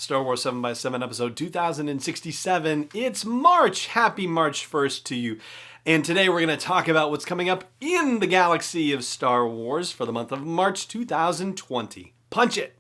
Star Wars 7x7 episode 2067. It's March! Happy March 1st to you. And today we're going to talk about what's coming up in the galaxy of Star Wars for the month of March 2020. Punch it!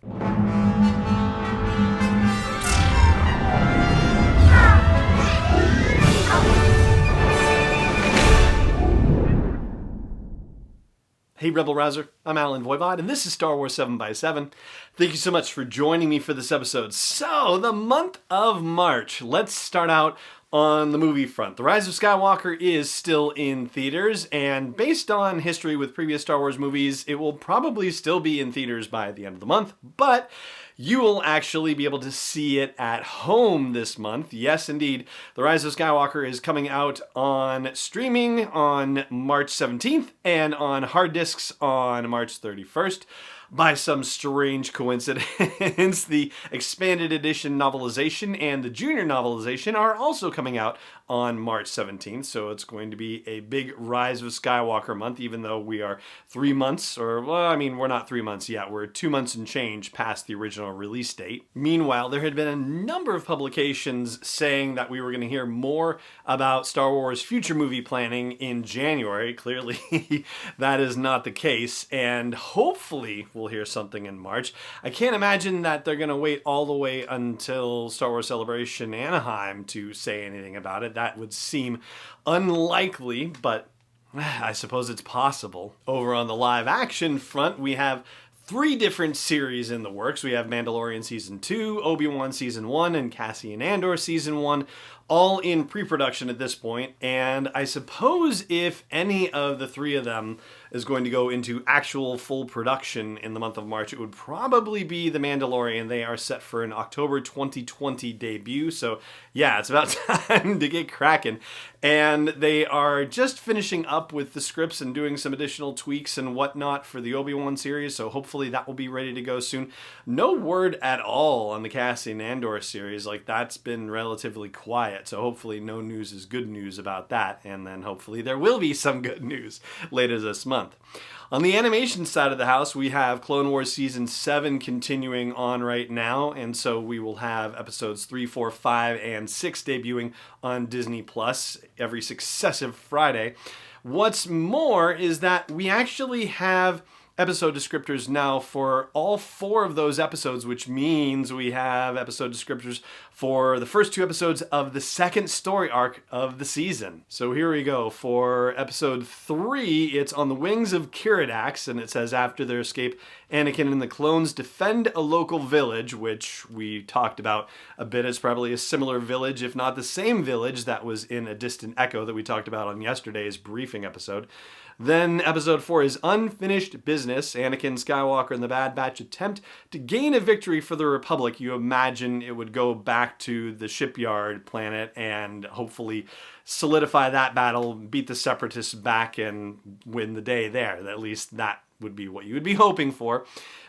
Hey Rebel Rouser, I'm Alan Voivod, and this is Star Wars 7x7. Thank you so much for joining me for this episode. So, the month of March. Let's start out on the movie front. The Rise of Skywalker is still in theaters, and based on history with previous Star Wars movies, it will probably still be in theaters by the end of the month, but you will actually be able to see it at home this month. Yes, indeed. The Rise of Skywalker is coming out on streaming on March 17th and on hard discs on March 31st. By some strange coincidence, the expanded edition novelization and the junior novelization are also coming out on March 17th, so it's going to be a big Rise of Skywalker month, even though we are 3 months, or, well, I mean, we're not 3 months yet, we're 2 months and change past the original release date. Meanwhile, there had been a number of publications saying that we were going to hear more about Star Wars future movie planning in January. Clearly, that is not the case, and hopefully we'll hear something in March. I can't imagine that they're going to wait all the way until Star Wars Celebration Anaheim to say anything about it. That would seem unlikely, but I suppose it's possible. Over on the live action front, we have 3 different series in the works. We have Mandalorian Season 2, Obi-Wan Season 1, and Cassian Andor Season 1, all in pre-production at this point. And I suppose if any of the 3 of them is going to go into actual full production in the month of March, it would probably be The Mandalorian. They are set for an October 2020 debut, so yeah, it's about time to get cracking. And they are just finishing up with the scripts and doing some additional tweaks and whatnot for the Obi-Wan series, so hopefully that will be ready to go soon. No word at all on the Cassian Andor series, like that's been relatively quiet, so hopefully no news is good news about that, and then hopefully there will be some good news later this month. On the animation side of the house, we have Clone Wars Season 7 continuing on right now, and so we will have episodes 3, 4, 5, and 6 debuting on Disney Plus every successive Friday. What's more is that we actually have episode descriptors now for all 4 of those episodes, which means we have episode descriptors for the first 2 episodes of the second story arc of the season. So here we go. For episode 3, it's On the Wings of Kiridax, and it says, after their escape, Anakin and the clones defend a local village, which we talked about a bit. It's probably a similar village, if not the same village that was in A Distant Echo that we talked about on yesterday's briefing episode. Then episode 4 is Unfinished Business. Anakin Skywalker and the Bad Batch attempt to gain a victory for the Republic. You imagine it would go back to the shipyard planet and hopefully solidify that battle, beat the Separatists back, and win the day there. At least that would be what you would be hoping for.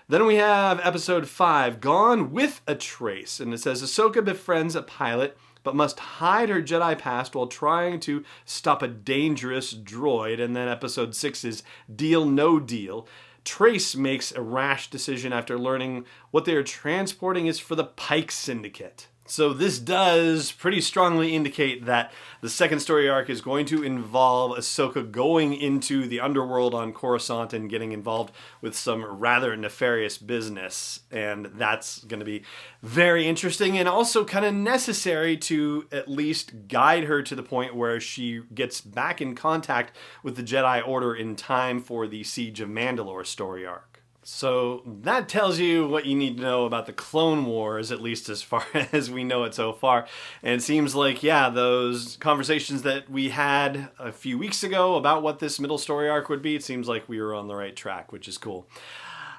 Then we have episode 5, Gone with a Trace. And it says, Ahsoka befriends a pilot but must hide her Jedi past while trying to stop a dangerous droid. And then episode 6 is Deal No Deal. Trace makes a rash decision after learning what they are transporting is for the Pike Syndicate. So this does pretty strongly indicate that the second story arc is going to involve Ahsoka going into the underworld on Coruscant and getting involved with some rather nefarious business. And that's going to be very interesting and also kind of necessary to at least guide her to the point where she gets back in contact with the Jedi Order in time for the Siege of Mandalore story arc. So that tells you what you need to know about the Clone Wars, at least as far as we know it so far. And it seems like, yeah, those conversations that we had a few weeks ago about what this middle story arc would be, it seems like we were on the right track, which is cool.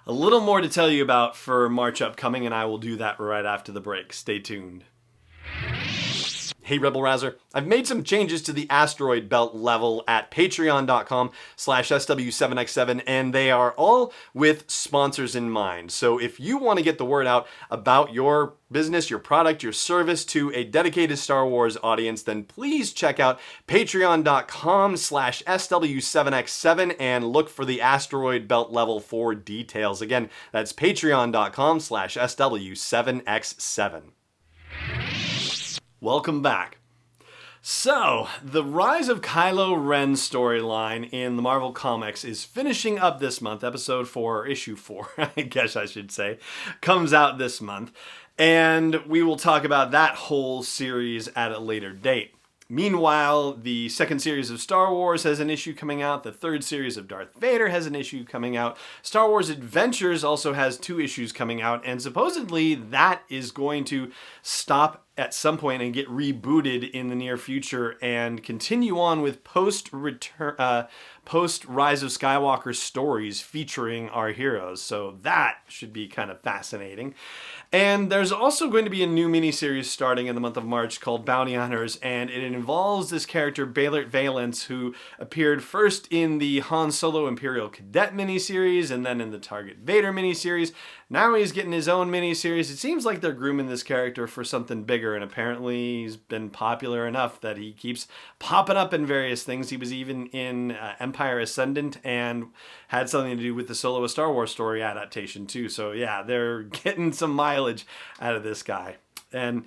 A little more to tell you about for March upcoming, and I will do that right after the break. Stay tuned. Hey Rebel Rouser, I've made some changes to the asteroid belt level at patreon.com/SW7X7, and they are all with sponsors in mind. So if you want to get the word out about your business, your product, your service to a dedicated Star Wars audience, then please check out patreon.com/SW7X7 and look for the asteroid belt level for details. Again, that's patreon.com/SW7X7. Welcome back. So, the Rise of Kylo Ren storyline in the Marvel Comics is finishing up this month. Episode 4, or issue 4, I guess I should say, comes out this month. And we will talk about that whole series at a later date. Meanwhile, the second series of Star Wars has an issue coming out. The third series of Darth Vader has an issue coming out. Star Wars Adventures also has 2 issues coming out. And supposedly that is going to stop at some point and get rebooted in the near future and continue on with post Rise of Skywalker stories featuring our heroes. So that should be kind of fascinating. And there's also going to be a new miniseries starting in the month of March called Bounty Hunters, and it involves this character Baylor Valance, who appeared first in the Han Solo Imperial Cadet miniseries and then in the Target Vader miniseries. Now he's getting his own miniseries. It seems like they're grooming this character for something bigger, and apparently he's been popular enough that he keeps popping up in various things. He was even in Empire Ascendant and had something to do with the Solo A Star Wars Story adaptation too. So yeah, they're getting some mileage out of this guy. And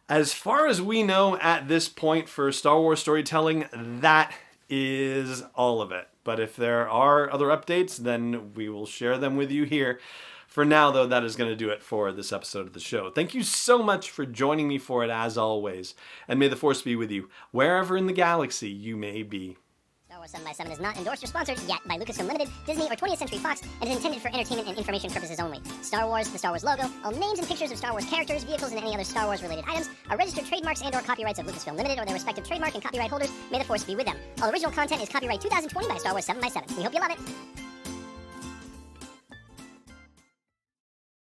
as far as we know at this point for Star Wars storytelling, that is all of it. But if there are other updates, then we will share them with you here. For now, though, that is going to do it for this episode of the show. Thank you so much for joining me for it, as always. And may the Force be with you, wherever in the galaxy you may be. Star Wars 7x7 is not endorsed or sponsored yet by Lucasfilm Limited, Disney, or 20th Century Fox, and is intended for entertainment and information purposes only. Star Wars, the Star Wars logo, all names and pictures of Star Wars characters, vehicles, and any other Star Wars-related items are registered trademarks and/or copyrights of Lucasfilm Limited or their respective trademark and copyright holders. May the Force be with them. All original content is copyright 2020 by Star Wars 7x7. We hope you love it.